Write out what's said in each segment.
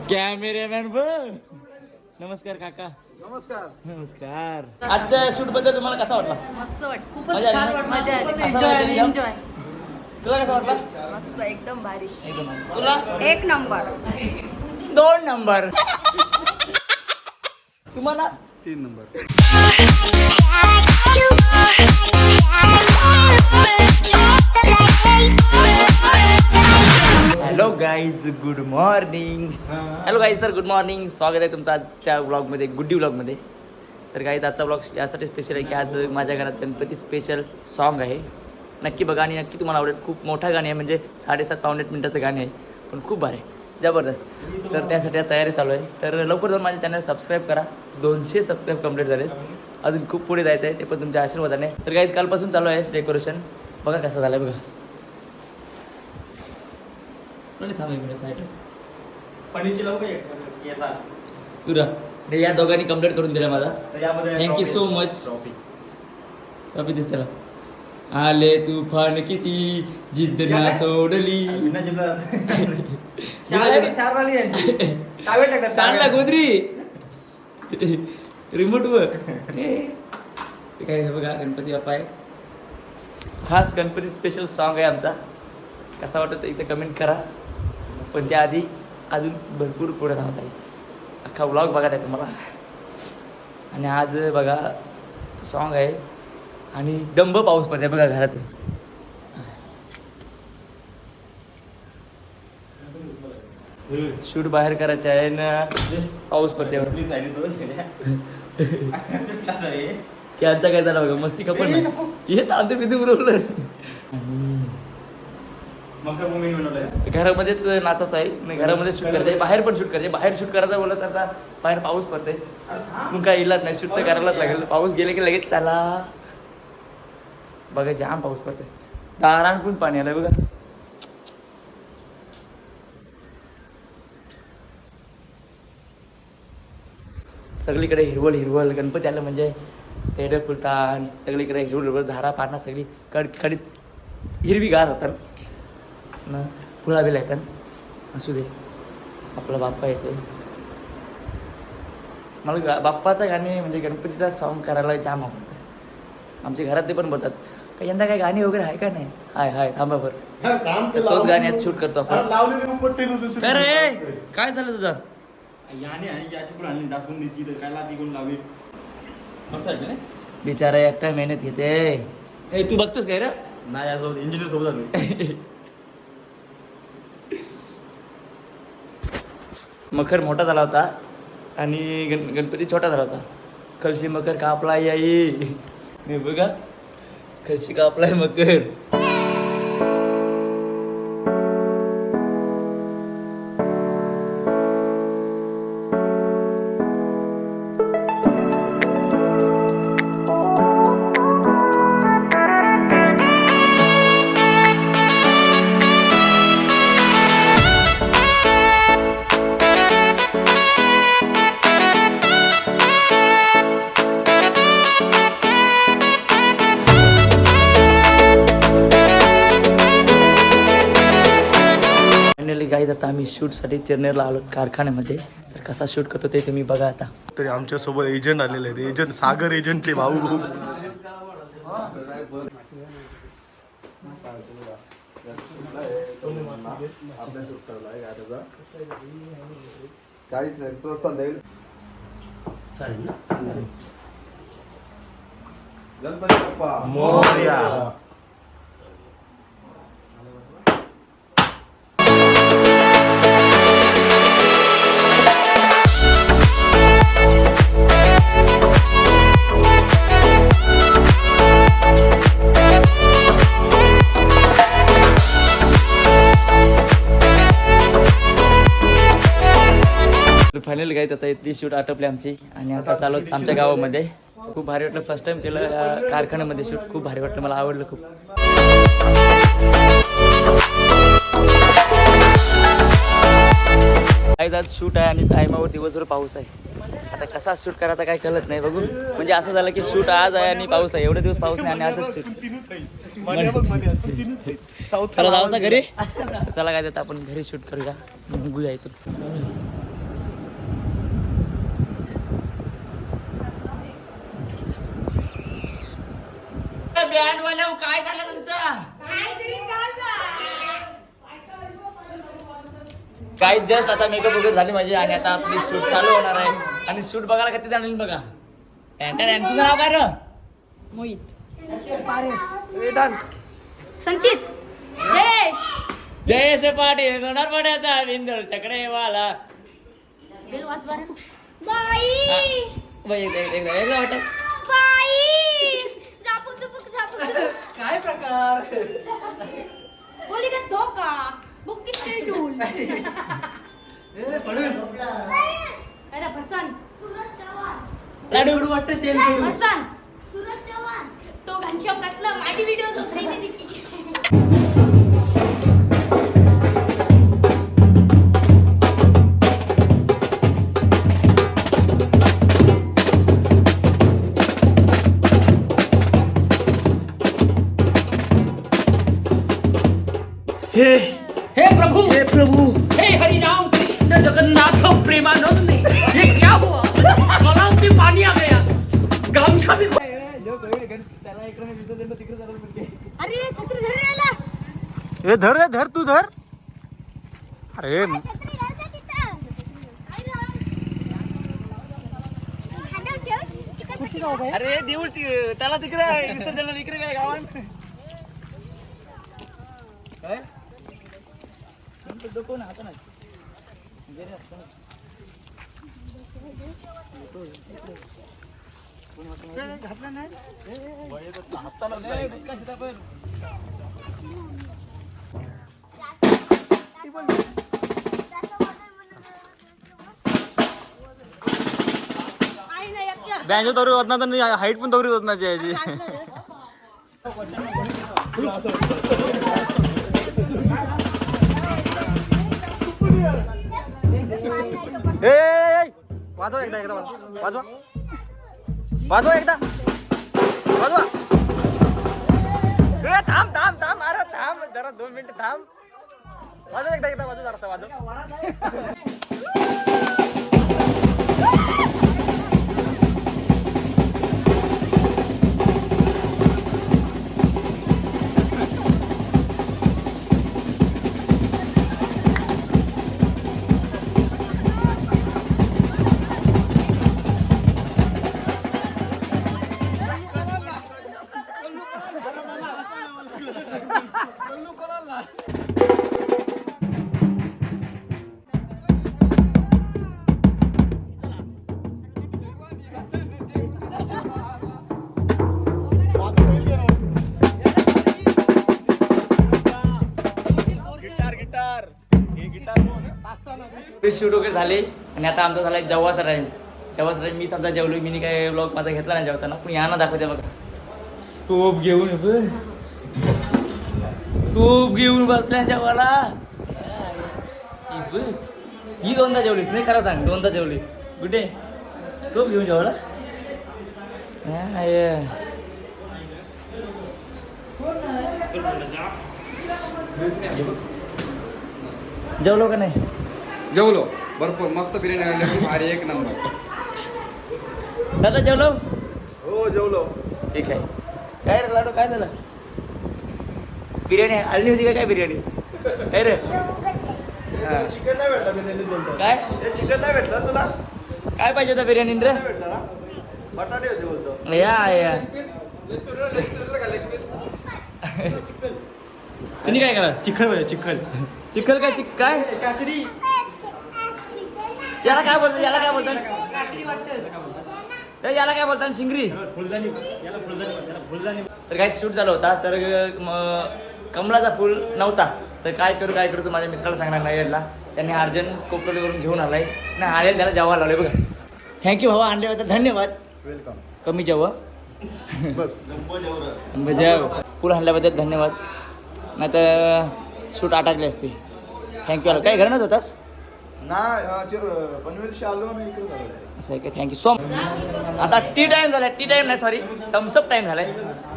Cameraman नमस्कार काका. नमस्कार. नमस्कार. आजच्या शूट बद्दल तुम्हाला कसा वाटला? मस्त वाटत. खूपच छान वाटलं. मजा आली. एन्जॉय. तुला कसा वाटला? मस्त एकदम भारी. एकदम भारी. तुला? 1 नंबर. 2 नंबर. तुम्हाला? 3 number. Hello guys, good morning. Hello guys sir, good morning. स्वागत आहे तुमचं आजच्या व्लॉगमध्ये, गुड्डी व्लॉगमध्ये. तर गाईज आजचा व्लॉग यासाठी स्पेशल आहे की आज माझ्या घरात गणपती स्पेशल सॉन्ग आहे. नक्की बघा आणि नक्की तुम्हाला आवडेल. खूप मोठा गाणी आहे, म्हणजे 7.5-8 मिनिटाचं गाणी आहे, पण खूप भारी आहे, जबरदस्त. तर त्यासाठी आता तयारी चालू आहे. तर लवकर जाऊन माझ्या चॅनल सबस्क्राईब करा. 200 सबस्क्राईब कंप्लीट झालेत. अजून खूप पुढे जायचं आहे, ते पण तुमच्या आशीर्वादाने. तर गाईज कालपासून चालू आहे डेकोरेशन. बघा कसं झालं आहे, बघा. पणीची लवकर तुरा या दोघांनी कंप्लीट करून दिला माझा. Thank you so much. ट्रॉफी दिसते त्याला. आले तुफान किती जिद्द ना सोडली. शाळा गोदरी रिमोट वर काय बघा. गणपती बाप्पा आहे. खास गणपती स्पेशल सॉन्ग आहे आमचा. कसा वाटतं इथे कमेंट करा. पण त्याआधी अजून भरपूर पुढे राहत आहे. अख्खा व्लॉग बघत आहे तुम्हाला. आणि आज बघा सॉन्ग आहे आणि दंब पाऊस पडते बघा घरातून. शूट बाहेर करायचं आहे ना, पाऊस पडते. त्यांचा काय झालं बघा, मस्ती कपड नाही हे चालते पिथे उरवलं. घरामध्येच नाचायचं आहे, घरामध्ये शूट करायचं आहे. बाहेर पण शूट करायचे. बाहेर शूट करायचं बोलत आता बाहेर पाऊस पडते, मग काय इलाज नाही, शूट तर करायलाच लागेल. पाऊस गेले की लगेच चला. बघा जाम पाऊस पडते. दारान पण पाणी आलं बघा. सगळीकडे हिरवळ हिरवळ. गणपती आलं म्हणजे तेडं फुलतान. सगळीकडे हिरवळ हिरवळ, धारा पाना सगळी कडकडीत हिरवीगार होतात ना. फुलावेला येतात. असू दे, आपला बाप्पा येते. मला बाप्पाचं गाणे म्हणजे गणपतीचा सॉन्ग करायला जाम आवडतं. आमच्या घरात ते पण बोलतात का यंदा काय गाणी वगैरे आहे का नाही. हाय थांबा बरं. तोच गाण्यात शूट करतो आपण. अरे काय झालं तुझं? बिचारा एकटा मेहनत घेते. तू बघतोस काय रे? नाही, यासोबत इंजिनियर सोबत आलो. मकर मोठा झाला होता आणि गणपती छोटा झाला होता. कळशी मकर कापला याई. मी बघा कळशी कापलाय मकर. गाईज आता आम्ही शूटसाठी चेन्नईला आलो कारखान्यामध्ये. तर कसा शूट करतो ते तुम्ही बघा आता. तरी आमच्या सोबत एजंट आलेले आहेत. एजंट सागर एजंटचे भाऊ. काहीच नाही तो चालेल. गणपती बाप्पा मोरया. फायनल गाईत आता इथली शूट आटपली आमची आणि आता चालू आमच्या गावामध्ये. खूप भारी वाटलं. फर्स्ट टाइम केलं कारखान्यामध्ये शूट. खूप भारी वाटलं, मला आवडलं खूप. आज शूट आहे आणि टायमावर दिवसभर पाऊस आहे. आता कसा शूट करायचा काय कळत नाही बघू. म्हणजे असं झालं की शूट आज आहे आणि पाऊस आहे, एवढे दिवस पाऊस नाही आणि आजच शूट. चला जाऊ घरी. चला काय आता आपण घरी शूट करूया, निघूया इथून. बँडवाल्या काय झालं तुमचं? काय जस्ट आता मेकअप वगैरे झाली माझी आणि आता आपली शूट चालू होणार आहे. आणि शूट बघायला किती जाणार बघा. तुझं नाव काय रे? मोहित पारेस संचित जयेश पाटील होणार पड्याचा बिंदर चकडेवाला. बेल वाच बरं. बाई एकदा वाटत बाई झापूक झुपूक झापूक काय प्रकार बोली का धोका बुक शेड्यूल अरे भसन सूरज चव्हाण लाडू वाटतं तेल भसन सूरज चव्हाण तो घनश्याम घातला माझी व्हिडिओ हे प्रभु हे हरि राम कृष्ण जगन्नाथ प्रेमानंद ये क्या हुआ? गलाव में पानी आ गया. गामछा भी अरे छत्री धर रे याला हे धर तू धर. अरे अरे देऊळ त्याला तिकडे विसर्जन इकडे काय गावात काय कोण हात नाही घातला नाही. बँजो दौरी होत ना, हाईट पण दौरी होत ना याची. वाजवा एकदा वाजवा एकदा वाजवा. थांब अरे थांब जरा 2 मिनिटं थांब. वाजव एकदा वाजव जरा वाजव. शूट वगैरे झाले आणि आता आमचा झाला जेवायचा टाइम. मीच आमचा जेवलो. मी काय ब्लॉग माझा घेतला नाही जेवताना, पण यांना दाखवते बघा. टोप घेऊन बसल्या जेवायला. ही 2दा जेवलीस नाही खरं सांग. 2दा जेवली कुठे टोप घेऊन जेवायला. जेवलो का नाही? जेवलो भरपूर मस्त बिर्याणी आली भारी एक नंबर. दादा जेवलो? हो जेवलो. ठीक आहे. काय रे लाडू काय झालं? बिर्याणी आली होती का काय बिर्याणी? काय रे चिकन नाही भेटला. काय चिकन नाही भेटलं तुला? काय पाहिजे होतं बिर्याणी रे? भेटला ना, बटाटे होते बोलतो. या तुम्ही काय करा? चिखल काय काकडी याला काय बोलतात? याला काय बोलतात? शिंगरी. तर काय शूट झालं होता. तर कमलाचा फुल नव्हता. तर काय करू माझ्या मित्राला सांगणार नाही यायला. त्यांनी अर्जंट कोपरलीवरून घेऊन आलाय ना. आलेला त्याला जेव्हा लावलंय बघा. थँक्यू भावा आणल्याबद्दल धन्यवाद. वेलकम. कमी जेव्हा बस फुल आणल्याबद्दल धन्यवाद. नाही तर शूट अटकले असते. थँक्यू. काय घरात होतास? पनवेलशी आलो ना इकडे झालं असं आहे का? Thank you so much. आता टी टाइम झालाय, टी टाइम नाही सॉरी, थम्सअप टाइम झालाय.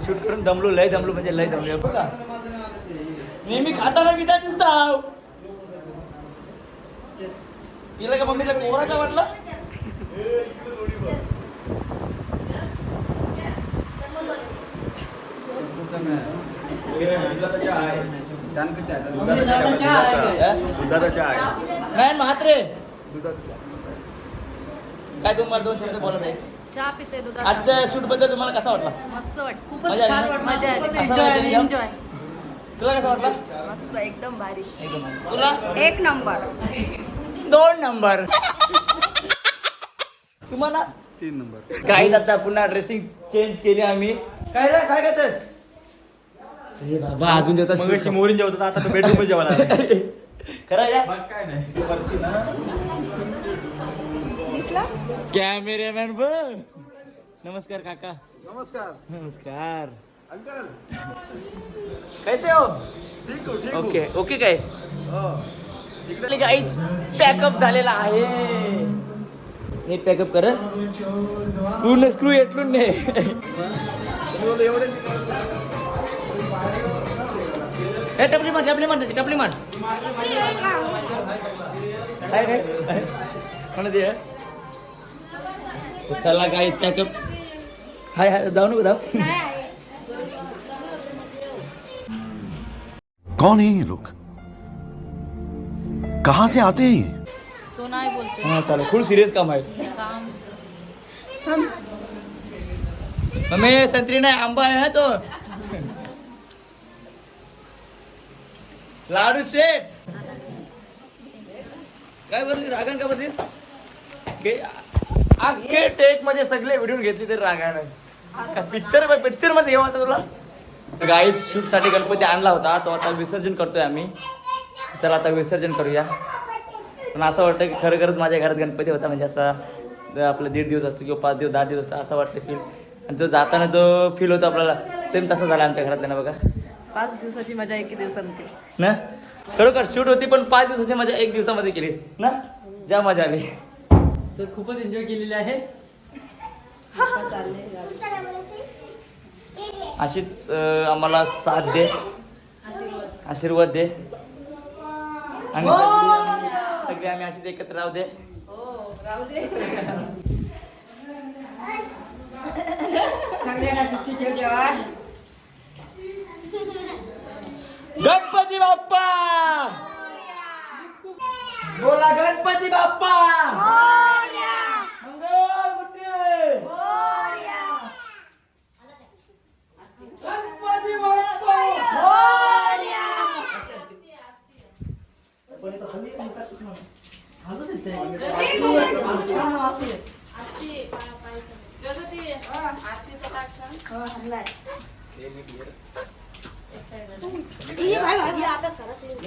शूट करून दमलो, लय दमलो म्हणजे लय दमलो. बघा नेहमी खाताना पिता दिसताव. तिला का मम्मीला कोराचा वाटलं? दुधाचा चहा आहे. नाही म्हात्रे काय तुम्हाला 2 शब्द बोलत आहे? चहा पिते दुधाचा. आजच्या शूट बद्दल तुम्हाला कसा वाटला? मस्त वाटत. मजा आली ना? मजा आली. असं वाटलं ना? एन्जॉय. तुला कसा वाटला? मस्त एकदम भारी. एकदम भारी. तुला 1 नंबर. 2 नंबर. तुम्हाला 3 नंबर. काही आता पुन्हा ड्रेसिंग चेंज केली आम्ही. काय रे काय करतेस? अरे बाबा अजून जेवतात. मग अशी मोरीन जेवतात, आता बेडरूम मध्ये जेवायला लागलाय. खरं या मग काय नाही. दिसला? कॅमेरामॅन ब नमस्कार काका. नमस्कार नमस्कार. अंकल. कैसे हो? ओके ओके काय काहीच पॅकअप झालेला आहे. नीट पॅकअप कर. स्क्रू एटलून ने. हे टपली मार टपली मार. काय काय म्हणा ते चला काय पॅकअप. हाय हाय जाऊ नको जाऊ. कौन है ये लोग? कहां से आते हैं ये? तो नाही बोलते. हा चालेल. फुल सिरियस काम आहे. मम्मी संत्री नाही आंबा आहे ना तो. लाडू शेट काय बदली रागान का बदलीस? अख्खे टेक मध्ये सगळे व्हिडिओ घेतले तरी रागानं. पिक्चर मध्ये येऊ आता तुला. गाईत शूट साठी गणपती आणला होता तो आता विसर्जन करतोय आम्ही. चला आता विसर्जन करूया. पण असं वाटतं की खरंच माझ्या घरात गणपती होता म्हणजे असा आपला 1.5 दिवस असतो किंवा 5 दिवस 10 दिवस असतो असं वाटतं फील. आणि जो जाताना जो फील होतो आपल्याला सेम तसा झाला आमच्या घरातल्या. बघा 5 दिवसाची मजा 1 दिवसामध्ये ना. खरोखर शूट होती पण 5 दिवसाची मजा 1 दिवसामध्ये केली ना. ज्या मजा आली. तर खूपच एन्जॉय केलेली आहे. अशीच आम्हाला साथ दे, आशीर्वाद दे आणि सगळे आम्ही अशीच एकत्र राहू दे. गणपती बाप्पा बोला. गणपती बाप्पा मंगलमूर्ती. गणपती बाप्पा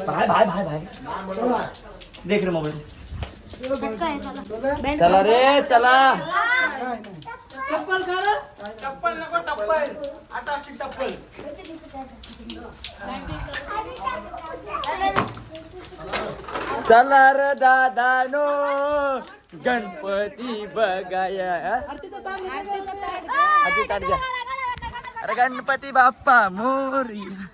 भाई भाई भाई भाई देख रे मोबाईल. चला रे चला. चप्पल खरं टप्पल नको टप्पल. आता टप्पल. चला रे दादा नो गणपती बघाया. आधी ताट घ्या. अरे गणपती बाप्पा मोरया.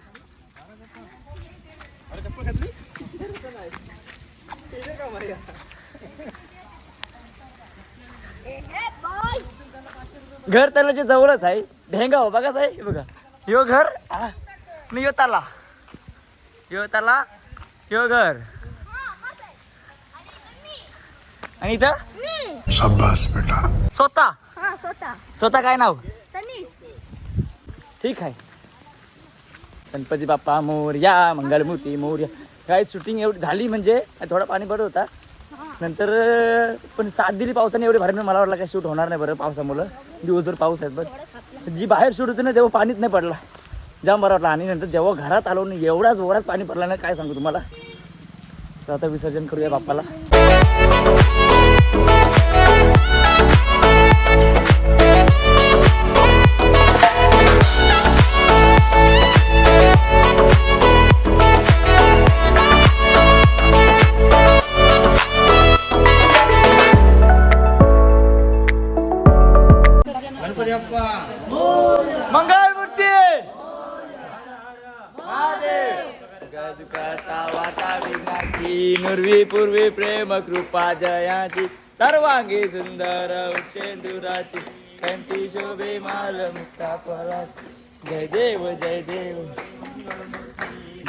घर त्याला जवळच आहे. ढेंगा हो बघा साहेब. बघा यो घर मी यो ताला यो घर आणि इथं शाबाश बेटा. स्वतः काय नाव? ठीक आहे. गणपती बाप्पा मोरया मंगलमूर्ती मोरया. काय शूटिंग एवढी झाली म्हणजे थोडा पाणी पडत होता नंतर पण साथ दिली पावसाने एवढी भारी. मला वाटलं काय शूट होणार नाही बरं पावसामुळं. दिवसभर पाऊस आहेत बरं. जी बाहेर शूट होती ना तेव्हा पाणीच नाही पडला. जाम बरं वाटलं. आणि नंतर जेव्हा घरात आलो ना एवढ्या जोरात पाणी पडलं नाही काय सांगू तुम्हाला. तर आता विसर्जन करूया बाप्पाला. जयाची नुर्वी पूर्वी प्रेम कृपा जयाची सर्वांगी सुंदर उच्चेंदुराची कंठी शोभे माल मुक्ता फळाची जय देव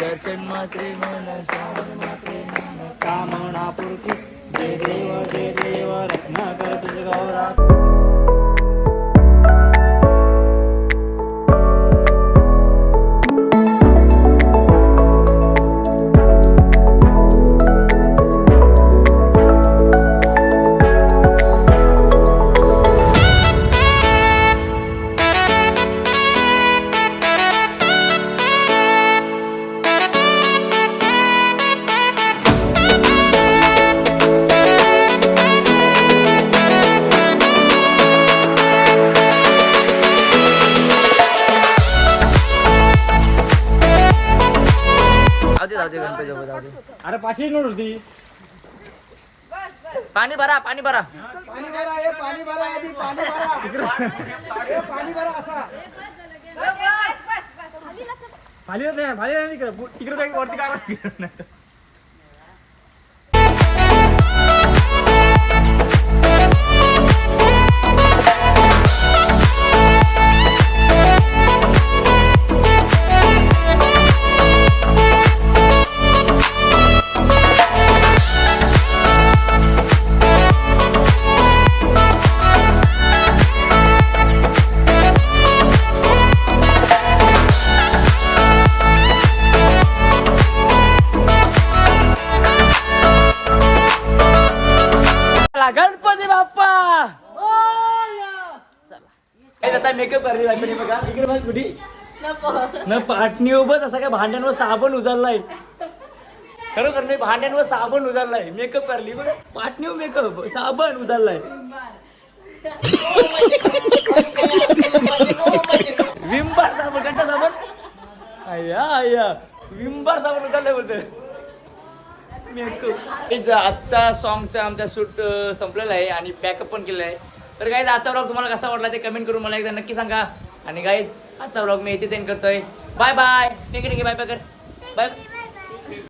दर्शन मात्रे मन श्याम मात्रे मन कामना पूर्ती जय देव रत्नाकर तुझ गौरा गणपती जाऊ दे. अरे 500 नोट होती. पाणी भरा पाणी भरा हे पाणी भरा आधी पाणी भरा हे पाणी भरा असा खाली नाही तिकडे वरती काय गणपती बाप्पा आता मेकअप करते गणपती बघा इकडे बघ कुठे न पाटणी उभंच असा काय भांड्यांवर साबण उचललाय खरोखर मी भांड्यांवर साबण उचललाय मेकअप करली बघ पाटणी मेकअप साबण उचललाय विंबार साबण कंटा साबण अय्या विंबार साबण उचललाय बोलतोय आजचा सॉंगचा आमचा शूट संपलेला आहे आणि पॅकअप पण केलेला आहे. तर गाईज आजचा व्लॉग तुम्हाला कसा वाटला ते कमेंट करून मला एकदा नक्की सांगा. आणि गाईज आजचा व्लॉग मी इथे करतोय. Bye bye. ठीक आहे बाय बाय कर बाय.